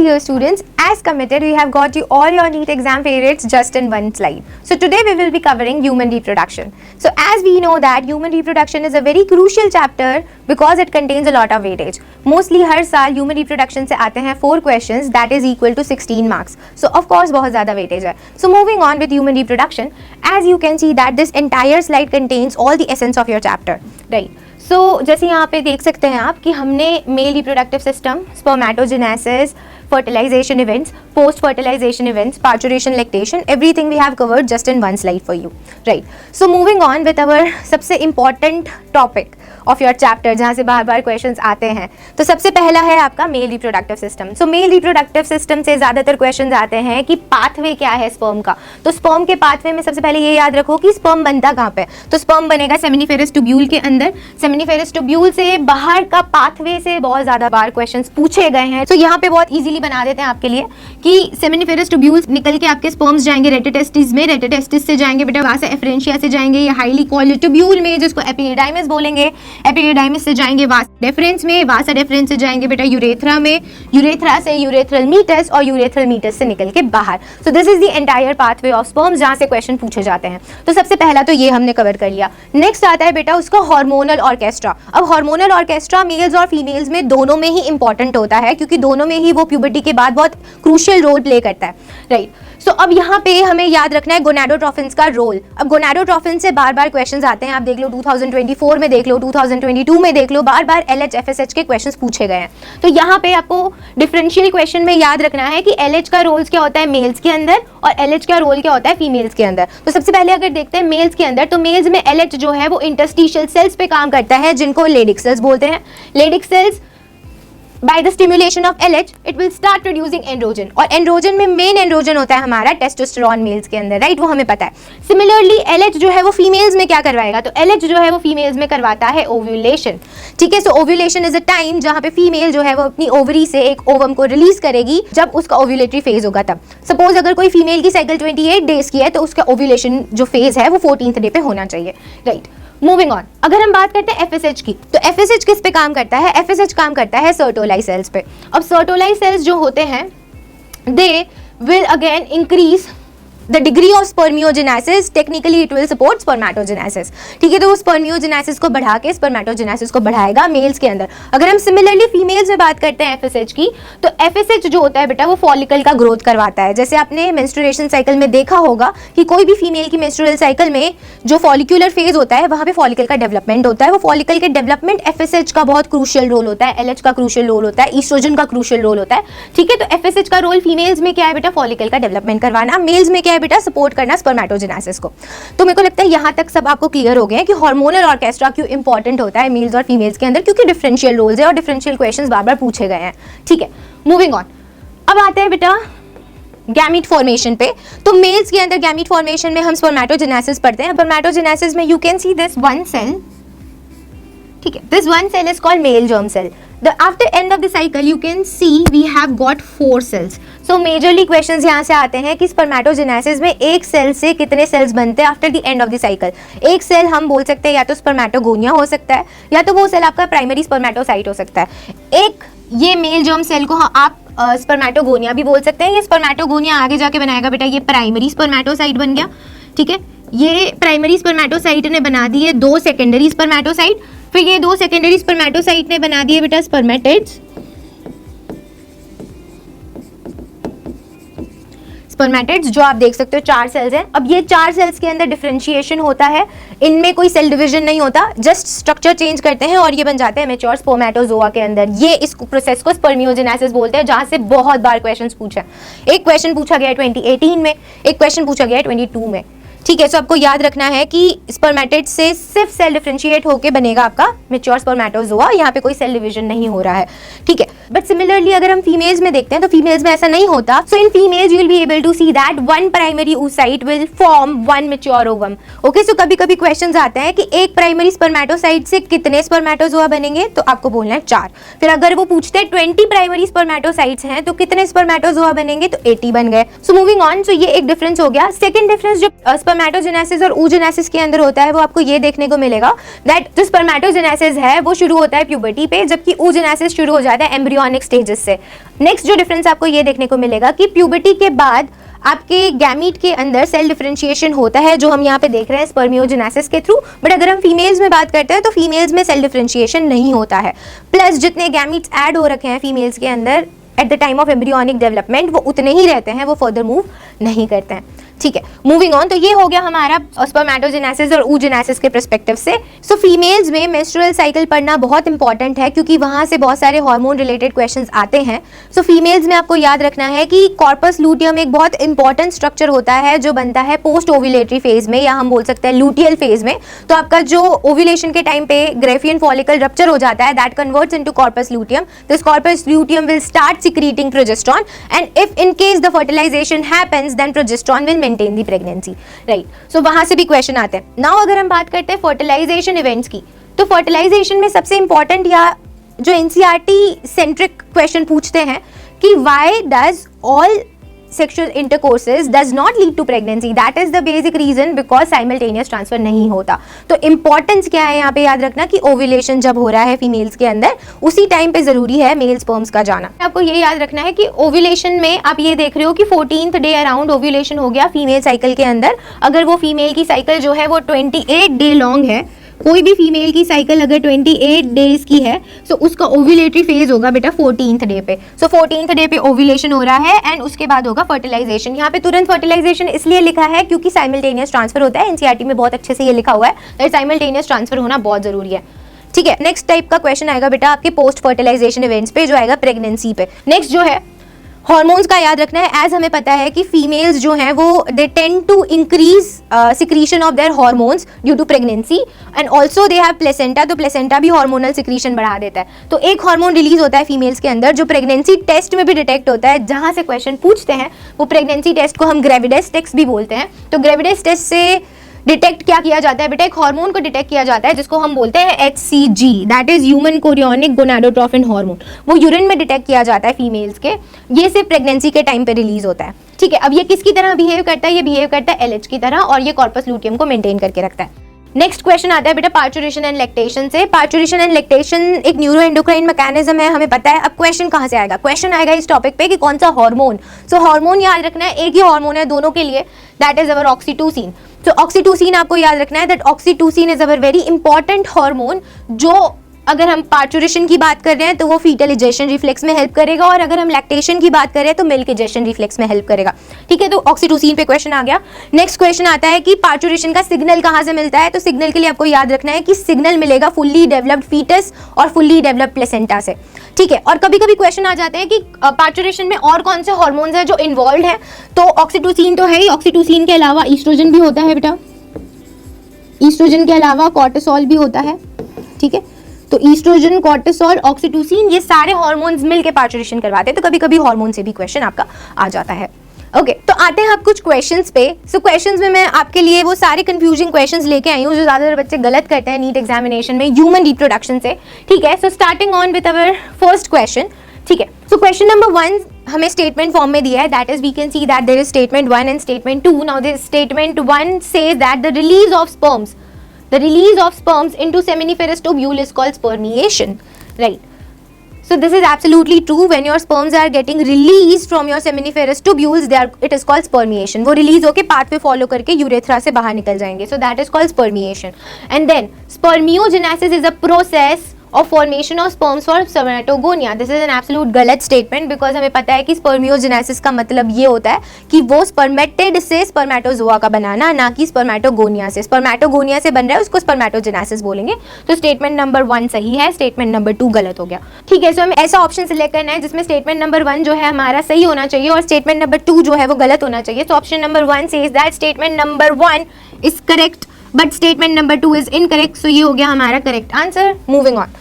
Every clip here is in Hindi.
dear students, as committed, we have got you all your NEET exam favorites just in one slide. So today we will be covering human reproduction. So as we know that human reproduction is a very crucial chapter because it contains a lot of weightage. Mostly हर साल human reproduction से आते हैं 4 questions that is equal to 16 marks. So of course बहुत ज़्यादा weightage है. So moving on with human reproduction, as you can see that this entire slide contains all the essence of your chapter, right? So जैसे यहाँ पे देख सकते हैं आप कि हमने male reproductive system, spermatogenesis, fertilization events, post-fertilization events, parturition, lactation, everything we have covered just in one slide for you, right? So moving on with our सबसे important topic of your chapter जहाँ से बार बार questions आते हैं, तो सबसे पहला है आपका male reproductive system. So male reproductive system से ज़्यादातर questions आते हैं कि पाथवे क्या है स्पर्म का. तो स्पर्म के पाथवे में सबसे पहले ये याद रखो कि स्पर्म बनता कहाँ पे. तो स्पर्म बनेगा सेमिनिफेरस ट्यूब्यूल के अंदर. सेमिनिफेरस ट्यूब्यूल से बाहर का पाथवे से बहुत ज़्यादा बार questions पूछे गए हैं. तो यहाँ पे बहुत ईजिली बना देते हैं आपके लिए कि सेमिनिफेरस ट्यूब्यूल्स निकल के आपके स्पर्म्स जाएंगे रेटिटेस्टिस में, रेटिटेस्टिस से जाएंगे बेटा वासा एफरेंशिया से जाएंगे ये हाईली कॉइल्ड ट्यूब्यूल में जिसको एपिडिडाइमिस बोलेंगे, एपिडिडाइमिस से जाएंगे वासा डेफरेंस में, वासा डेफरेंस से जाएंगे बेटा यूरेथ्रा में, यूरेथ्रा से यूरेथ्रल मीटस और यूरेथ्रल मीटस से निकल के बाहर. So this is the entire pathway of sperms जहाँ से क्वेश्चन पूछे जाते हैं. तो सबसे पहला तो ये हमने कवर कर लिया. नेक्स्ट आता है बेटा उसका हार्मोनल ऑर्केस्ट्रा. अब हार्मोनल ऑर्केस्ट्रा मेल्स और फीमेल्स में दोनों में ही इंपॉर्टेंट होता है क्योंकि दोनों में ही वो प्यूबर्टी के बाद बहुत क्रूशियल रोल प्ले करता है, राइट? सो अब यहाँ पे हमें याद रखना है गोनाडोट्रोफिन्स का रोल. अब गोनाडोट्रोफिन से बार बार क्वेश्चंस आते हैं. आप देख लो 2024 में देख लो, 2022 में देख लो, बार बार LH FSH के क्वेश्चंस पूछे गए हैं. तो यहाँ पे आपको डिफरेंशियल क्वेश्चन में याद रखना है कि LH का रोल क्या होता है मेल्स के अंदर और LH का रोल क्या होता है फीमेल्स के अंदर. तो सबसे पहले अगर देखते हैं मेल्स के अंदर, तो मेल्स में LH जो है वो इंटरस्टिशियल सेल्स पे काम करता है जिनको लेडिक सेल्स बोलते हैं. Leydig cells by the stimulation of LH it will start producing androgen और androgen में मेन एंड्रोजन होता है हमारा टेस्टोस्टेरोन मेल्स के अंदर, राइट? वो हमें पता है. सिमिलरली LH जो है वो फीमेल्स में क्या करवाएगा, तो LH जो है वो फीमेल्स में करवाता है ओव्यूलेशन, ठीक है? सो ओव्यूलेशन इज अ टाइम जहाँ पे फीमेल जो है वो अपनी ओवरी से एक ओवम को रिलीज करेगी जब उसका ओव्यूलेटरी फेज होगा. तब सपोज अगर कोई फीमेल की साइकिल 28 डेज की है तो उसका ओव्यूलेशन जो फेज है वो 14th डे पे होना चाहिए, राइट? मूविंग ऑन, अगर हम बात करते हैं FSH की, तो FSH किस पे काम करता है? FSH काम करता है सर्टोलाई सेल्स पे. अब सर्टोलाई सेल्स जो होते हैं they will again increase the degree of spermiogenesis. Technically it will support spermatogenesis, ठीक है? तो वो स्पर्मियोजेनेसिस को बढ़ा के स्पर्मेटोजेनेसिस को बढ़ाएगा मेल्स के अंदर. अगर हम सिमिलरली फीमेल्स में बात करते हैं FSH की, तो FSH जो होता है बेटा वो फॉलिकल का ग्रोथ करवाता है. जैसे आपने मेंस्ट्रुएशन साइकिल में देखा होगा कि कोई भी फीमेल की मेंस्ट्रुअल साइकिल में जो फॉलिक्यूलर फेज होता है वहाँ पे फॉलिकल का डेवलपमेंट होता है. वो फॉलिकल के डेवलपमेंट FSH का बहुत क्रूशियल रोल होता है, LH का क्रूशियल रोल होता है, ईस्ट्रोजन का क्रूशियल रोल होता है, ठीक है? तो FSH का रोल फीमेल्स में क्या है बेटा? फॉलिकल का डेवलपमेंट करवाना. मेल्स में क्या है बेटा? सपोर्ट करना स्पर्मेटोजेनेसिस को. तो मेरे को लगता है यहाँ तक सब आपको क्लियर हो गए हैं कि हार्मोनल ऑर्केस्ट्रा क्यों इंपॉर्टेंट होता है मेल्स और फीमेल्स के अंदर, क्योंकि डिफरेंशियल रोल्स है और डिफरेंशियल क्वेश्चंस बार बार पूछे गए हैं, ठीक है? मूविंग ऑन, अब आते हैं बेटा गैमीट फॉर्मेशन पे. तो मेल्स के अंदर गैमीट फॉर्मेशन में हम स्पर्मेटोजेनेसिस पढ़ते हैं. स्पर्मेटोजेनेसिस में you can see this one cell, ठीक है? This one cell is called male germ cell. After end of the cycle you can see we have got 4 cells. So majorly questions यहाँ से आते हैं कि स्पर्मेटोजेनेसिस में एक सेल से कितने सेल्स बनते हैं after the end of the cycle. एक सेल हम बोल सकते हैं या तो स्पर्मेटोगोनिया हो सकता है या तो वो सेल आपका प्राइमरी स्पर्मेटोसाइट हो सकता है. एक ये मेल जर्म सेल को आप स्पर्मेटोगोनिया भी बोल सकते हैं. ये स्पर्मेटोगोनिया आगे जाके बनाएगा बेटा ये प्राइमरी स्पर्मेटोसाइट बन गया, ठीक है? ये प्राइमरी स्पर्मेटोसाइट ने बना दिए 2 सेकेंडरी स्पर्मेटोसाइट, फिर ये 2 सेकेंडरी स्पर्मेटोसाइट ने बना दिए बेटा स्पर्मेटिड्स. स्पर्मेटिड्स जो आप देख सकते हो 4 सेल्स हैं. अब ये 4 सेल्स के अंदर डिफरेंशिएशन होता है, इनमें कोई सेल डिवीजन नहीं होता, जस्ट स्ट्रक्चर चेंज करते हैं और ये बन जाते हैं मैच्योर स्पर्मेटोजोआ के अंदर. ये इस प्रोसेस को स्पर्मियोजेनेसिस बोलते हैं जहां से बहुत बार क्वेश्चंस पूछा. एक क्वेश्चन पूछा गया 2018 में, एक क्वेश्चन पूछा गया 22 में, ठीक है? सो आपको याद रखना है कि स्पर्मेटिड से सिर्फ सेल डिफरेंशिएट होके बनेगा आपका मैच्योर स्पर्मेटोजोआ. यहाँ पे कोई सेल डिवीजन नहीं हो रहा है, ठीक है? बट सिमिलरली अगर हम फीमेल्स में देखते हैं तो फीमेल्स में ऐसा नहीं होता. So in females you will be able to see that one primary oocyte will form one mature ovum. Okay, so कभी कभी क्वेश्चंस आते हैं कि एक प्राइमरी स्पर्मेटोसाइट से कितने स्पर्मेटोजोआ बनेंगे, तो आपको बोलना है 4. फिर अगर वो पूछते हैं 20 प्राइमरी स्पर्मेटोसाइट्स हैं तो कितने स्पर्मेटोजोआ बनेंगे, तो 80 बन गए. सो मूविंग ऑन, सो ये एक डिफरेंस हो गया. सेकेंड डिफरेंस जो स्पर्मेटोजेनेसिस और oogenesis के अंदर होता है वो आपको ये देखने को मिलेगा दैट जो स्पर्मेटोजेनेसिस है वो शुरू होता है प्यूबर्टी पे, जबकि oogenesis शुरू हो जाता है एम्ब्रियोनिक स्टेजेस से। नेक्स्ट जो डिफरेंस आपको ये देखने को मिलेगा कि प्यूबर्टी के बाद आपके गैमीट के अंदर सेल डिफरेंशिएशन होता है, जो हम यहाँ पे देख रहे हैं स्पर्मियोजेनेसिस के थ्रू। बट अगर हम फीमेल्स में बात करते हैं तो फीमेल्स में सेल डिफरेंशिएशन नहीं होता है। प्लस जितने गैमीट्स ऐड हो रखे हैं फीमेल्स के अंदर at the time of embryonic development वो उतने ही रहते हैं, वो फर्दर मूव नहीं करते हैं। ठीक है, मूविंग ऑन। तो ये हो गया हमारा स्पर्मेटोजेनेसिस और oogenesis के पर्सपेक्टिव से। सो फीमेल्स में मेंस्ट्रुअल साइकिल पढ़ना बहुत इंपॉर्टेंट है क्योंकि वहां से बहुत सारे हार्मोन रिलेटेड क्वेश्चंस आते हैं। सो फीमेल्स में आपको याद रखना है कि कॉर्पस लूटियम एक बहुत इंपॉर्टेंट स्ट्रक्चर होता है जो बनता है पोस्ट ओव्यूलेटरी फेज में, या हम बोल सकते हैं लूटियल फेज में। तो आपका जो ओव्यूलेशन के टाइम पे ग्रेफियन फॉलिकल रप्चर हो जाता है, that converts into corpus luteum. This corpus luteum will start secreting progesterone and if in case the fertilisation happens then progesterone will maintain the pregnancy, right. So वहां से भी क्वेश्चन आते हैं। नाउ अगर हम बात करते हैं फर्टिलाइजेशन इवेंट्स की, तो फर्टिलाइजेशन में सबसे इंपॉर्टेंट या जो एनसीईआरटी सेंट्रिक क्वेश्चन पूछते हैं कि why does all sexual intercourses does not lead to pregnancy, that is the basic reason because simultaneous transfer नहीं होता। तो importance क्या है यहाँ पे याद रखना कि ovulation जब हो रहा है फीमेल्स के अंदर उसी टाइम पे जरूरी है मेल स्पर्म्स का जाना। आपको ये याद रखना है कि ओव्यूलेशन में आप ये देख रहे हो कि 14th डे अराउंड ओव्यूलेशन हो गया फीमेल साइकिल के अंदर। अगर वो फीमेल की साइकिल जो है वो 28 डे लॉन्ग है, कोई भी फीमेल की साइकिल अगर 28 डेज की है तो उसका ओव्यूलेटरी फेज होगा बेटा 14th डे पे। सो 14th डे पे ओव्यूलेशन हो रहा है एंड उसके बाद होगा फर्टिलाइजेशन। यहाँ पे तुरंत फर्टिलाइजेशन इसलिए लिखा है क्योंकि साइमल्टेनियस ट्रांसफर होता है। एनसीईआरटी में बहुत अच्छे से ये लिखा हुआ है, साइमल्टेनियस ट्रांसफर होना बहुत जरूरी है। ठीक है, नेक्स्ट टाइप का क्वेश्चन आएगा बेटा आपके पोस्ट फर्टिलाइजेशन इवेंट्स पे, जो आएगा प्रेगनेंसी पे। नेक्स्ट जो है हार्मोन्स का याद रखना है। एज हमें पता है कि फीमेल्स जो हैं वो they tend to increase secretion of their hormones due to pregnancy and also they have placenta, तो प्लेसेंटा भी हार्मोनल सिक्रीशन बढ़ा देता है। तो एक हार्मोन रिलीज होता है फीमेल्स के अंदर जो प्रेगनेंसी टेस्ट में भी डिटेक्ट होता है, जहां से क्वेश्चन पूछते हैं वो प्रेगनेंसी टेस्ट को हम ग्रेविडेस टेस्ट भी बोलते हैं। तो ग्रेविडेस टेस्ट से डिटेक्ट क्या किया जाता है बेटा, एक हार्मोन को डिटेक्ट किया जाता है जिसको हम बोलते हैं HCG, that is human chorionic gonadotrophin hormone. वो यूरिन में डिटेक्ट किया जाता है फीमेल्स के, ये सिर्फ प्रेगनेंसी के टाइम पे रिलीज होता है। ठीक है, अब ये किसकी तरह बिहेव करता है, ये बिहेव करता है LH की तरह और ये कॉर्पस लूटियम को मेंटेन करके रखता है। नेक्स्ट क्वेश्चन आता है बेटा पार्चुरेशन एंड लैक्टेशन से। पार्चुरेशन एंड लैक्टेशन एक न्यूरो एंडोक्राइन मैकेनिज्म है, हमें पता है। अब क्वेश्चन कहां से आएगा, क्वेश्चन आएगा इस टॉपिक पे कि कौन सा हार्मोन। सो हार्मोन याद रखना है, एक ही हार्मोन है दोनों के लिए, दैट इज अवर ऑक्सीटोसिन। तो ऑक्सीटोसिन आपको याद रखना है that oxytocin is our very important hormone, जो अगर हम पार्चुरेशन की बात कर रहे हैं तो वो फीटल इजेशन रिफ्लेक्स में हेल्प करेगा, और अगर हम लैक्टेशन की बात कर रहे हैं तो मिल्क इजेशन रिफ्लेक्स में हेल्प करेगा। ठीक है, तो ऑक्सीटोसिन पे क्वेश्चन आ गया। नेक्स्ट क्वेश्चन आता है कि पार्चुरेशन का सिग्नल कहां से मिलता है। तो सिग्नल के लिए आपको याद रखना है कि सिग्नल मिलेगा फुल्ली डेवलप्ड फीटस और फुल्ली डेवलप्ड प्लेसेंटा से। ठीक है, और कभी कभी क्वेश्चन आ जाते हैं कि पार्चुरेशन में और कौन से हार्मोन्स हैं जो इन्वॉल्व हैं। तो ऑक्सीटोसिन तो है ही, ऑक्सीटोसिन के अलावा ईस्ट्रोजन भी होता है बेटा, ईस्ट्रोजन के अलावा कॉर्टिसोल भी होता है। ठीक है, तो ईस्ट्रोजन, कॉर्टिसोल, ऑक्सीटोसिन, ये सारे हार्मोन्स मिलके पार्चुरेशन करवाते हैं। तो कभी कभी हार्मोन से भी क्वेश्चन आपका आ जाता है। ओके, तो आते हैं आप कुछ क्वेश्चंस पे। सो क्वेश्चंस में मैं आपके लिए वो सारे कंफ्यूजिंग क्वेश्चंस लेके आई हूँ जो ज्यादातर बच्चे गलत करते हैं नीट एग्जामिनेशन में ह्यूमन रिप्रोडक्शन से। ठीक है, so starting on with our first question. ठीक है, सो क्वेश्चन नंबर 1 हमें स्टेटमेंट फॉर्म में दिया है, that is we can see that there is statement 1 and statement 2। Now this statement 1 says that the release of sperms, the release of sperms into seminiferous tubule is called spermiation, right? So this is absolutely true. When your sperms are getting released from your seminiferous tubules, it is called spermiation. वो release होके pathway follow करके urethra से बाहर निकल जाएंगे, so that is called spermiation. And then spermiogenesis is a process of formation of sperms for spermatogonia. This is an absolute गलत statement because हमें पता है कि spermiogenesis का मतलब ये होता है कि वो spermatid से spermatozoa का बनाना, ना कि spermatogonia से। spermatogonia से बन रहा है उसको spermatogenesis बोलेंगे। तो statement number 1 सही है, statement number 2 गलत हो गया। ठीक है, सो हमें ऐसा ऑप्शन सिलेक्ट करना है जिसमें statement number 1 जो है हमारा सही होना चाहिए और statement number 2 जो है वो गलत होना चाहिए। तो option number 1 says that statement number 1 is correct but statement number 2 is incorrect. So ये हो गया हमारा करेक्ट आंसर। Moving on.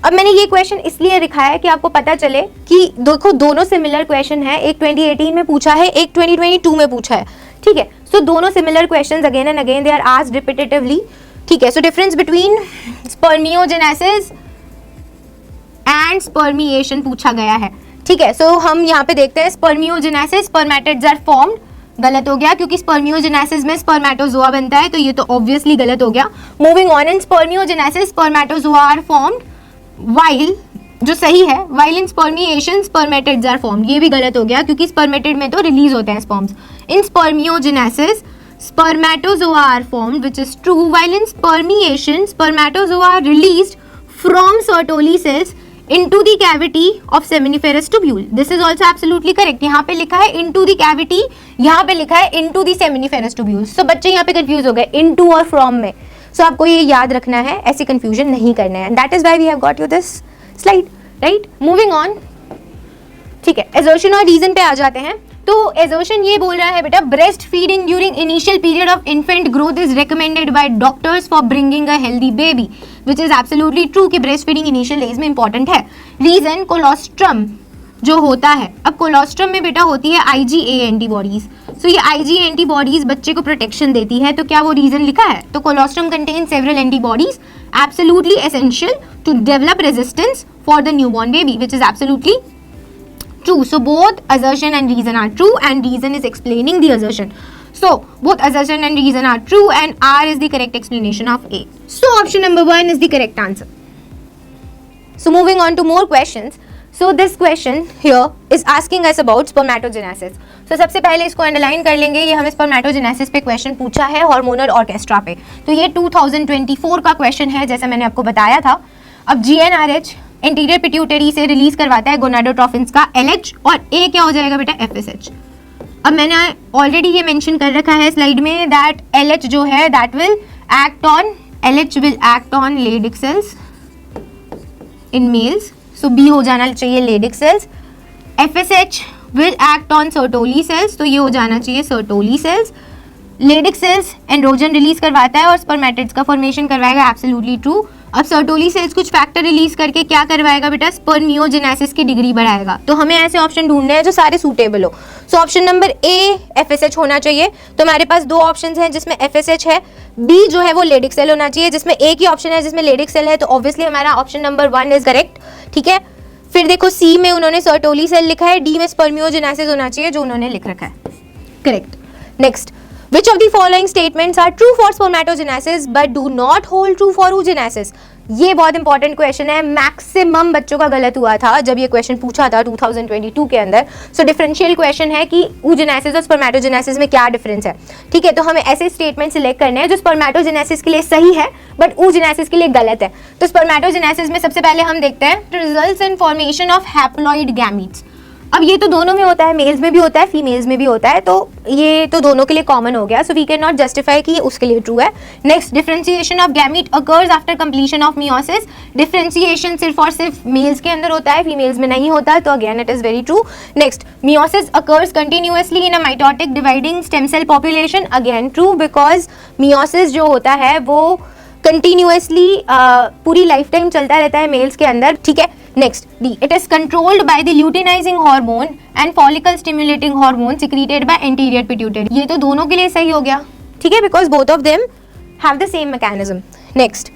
अब मैंने ये क्वेश्चन इसलिए लिखा है कि आपको पता चले कि देखो दोनों सिमिलर क्वेश्चन है, एक 2018 में पूछा है, एक 2022 में पूछा है। ठीक है, सो दोनों similar questions again and again they are asked repetitively. ठीक है, so difference between spermiogenesis and spermiation पूछा गया है। ठीक है, सो हम यहाँ पे देखते हैं स्पर्मियोजेनेसिस, स्पर्मेटिड्स आर फॉर्म्ड गलत हो गया, क्योंकि स्पर्मियोजेनेसिस में स्पर्मेटोजोआ बनता है, तो ये तो ऑब्वियसली गलत हो गया। Moving on, in spermiogenesis spermatozoa are formed while, जो सही है, while in spermiation spermatids are formed, ये भी गलत हो गया, क्योंकि स्पर्मेटिड में तो रिलीज होते हैं sperms. In spermiogenesis spermatozoa are formed, which is true, while in spermiation spermatozoa are released from Sertoli cells into the cavity of seminiferous tubule. This is also absolutely correct. यहाँ पे लिखा है into the cavity, यहाँ पे लिखा है into the seminiferous tubule. So बच्चे यहाँ पे कंफ्यूज हो गए into और from में. So आपको ये याद रखना है, ऐसी कंफ्यूजन नहीं करना है. That is why we have got you this slide, right? Moving on. ठीक है, assertion और reason पे आ जाते हैं. तो assertion ये बोल रहा है बेटा, breast feeding during initial period of infant growth is recommended by doctors for bringing a healthy baby, which is absolutely true कि breast feeding initial days में important है. Reason, colostrum जो होता है, अब कोलोस्ट्रम में बेटा होती है IgA एंटीबॉडीज, सो ये IgA एंटीबॉडीज बच्चे को प्रोटेक्शन देती है, तो क्या वो रीजन लिखा है? तो colostrum contain several antibodies absolutely essential to develop resistance for the newborn baby, which is absolutely true. So both assertion and reason are true, and reason is explaining the assertion. So both assertion and reason are true, and R is the correct explanation of A. So option number 1 is the correct answer. So moving on to more questions. So this question here is asking us about spermatogenesis. So सबसे पहले इसको अंडरलाइन कर लेंगे, ये हमें स्पर्मेटोजेनेसिस पे क्वेश्चन पूछा है हार्मोनल ऑर्केस्ट्रा पे, तो ये 2024 का क्वेश्चन है, जैसा मैंने आपको बताया था. अब GnRH एंटीरियर पिट्यूटरी से रिलीज करवाता है गोनाडोट्रोफिन्स का LH, और A क्या हो जाएगा बेटा? FSH. अब मैंने ऑलरेडी ये मेंशन कर रखा है स्लाइड में दैट LH जो है that will act on, LH will act on Leydig cells in males, so B हो जाना चाहिए Leydig cells. FSH will act on Sertoli cells, तो ये हो जाना चाहिए Sertoli cells. Leydig cells androgen release करवाता है और स्पर्मेटिड्स का फॉर्मेशन करवाएगा, एब्सोल्युटली ट्रू. अब सर्टोली सेल्स कुछ फैक्टर रिलीज करके क्या करवाएगा बेटा? स्पर्मियोजेनेसिस की डिग्री बढ़ाएगा. तो हमें ऐसे ऑप्शन ढूंढने हैं जो सारे सूटेबल हो. सो ऑप्शन नंबर A FSH होना चाहिए. तो हमारे पास दो ऑप्शंस हैं जिसमें FSH है, B जो है वो लेडिक सेल होना चाहिए, जिसमें A की ऑप्शन है जिसमें लेडिक सेल है, तो ऑब्वियसली हमारा ऑप्शन नंबर 1 इज करेक्ट. ठीक है, फिर देखो C में उन्होंने सर्टोली सेल लिखा है, D में स्पर्मियोजेनेसिस होना चाहिए जो उन्होंने लिख रखा है, correct. Next, which of the following statements are true for spermatogenesis but do not hold true for oogenesis? ये बहुत इंपॉर्टेंट क्वेश्चन है, मैक्सिमम बच्चों का गलत हुआ था जब ये क्वेश्चन पूछा था 2022 के अंदर. सो डिफरेंशियल क्वेश्चन है कि oogenesis और स्पर्मेटोजेनेसिस में क्या डिफरेंस है. ठीक है, तो हमें ऐसे स्टेटमेंट सिलेक्ट करने हैं जो स्पर्मेटोजेनेसिस के लिए सही है बट oogenesis के लिए गलत है. तो स्पर्मेटोजेनेसिस में सबसे पहले हम देखते हैं results in formation of haploid gametes. अब ये तो दोनों में होता है, मेल्स में भी होता है, फीमेल्स में भी होता है, तो ये तो दोनों के लिए कॉमन हो गया, so we can not justify कि ये उसके लिए ट्रू है. Next, differentiation of gamete occurs after completion of meiosis. Differentiation सिर्फ और सिर्फ मेल्स के अंदर होता है, फीमेल्स में नहीं होता, तो again it is very true. Next, meiosis occurs continuously in a mitotic dividing stem cell population. Again true, because meiosis जो होता है वो कंटिन्यूअसली पूरी लाइफ टाइम चलता रहता है मेल्स के अंदर. ठीक है. Next, D, it is controlled by the luteinizing hormone and follicle stimulating hormone secreted by anterior pituitary. ये तो दोनों के लिए सही हो गया. ठीक है, because both of them have the same mechanism. Next,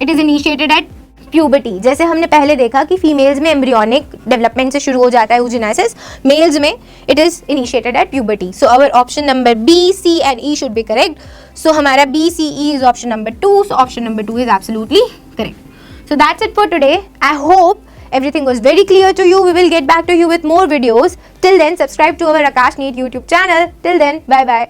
it is initiated at puberty. जैसे हमने पहले देखा कि फीमेल्स में एम्ब्रियोनिक डेवलपमेंट से शुरू हो जाता है oogenesis, मेल्स में it is initiated at puberty. So our option number B, C and E should be correct. So हमारा B, C, E is option number 2. So option number 2 is absolutely correct. So that's it for today. I hope everything was very clear to you. We will get back to you with more videos. Till then, subscribe to our Akash NEET YouTube channel. Till then, bye bye.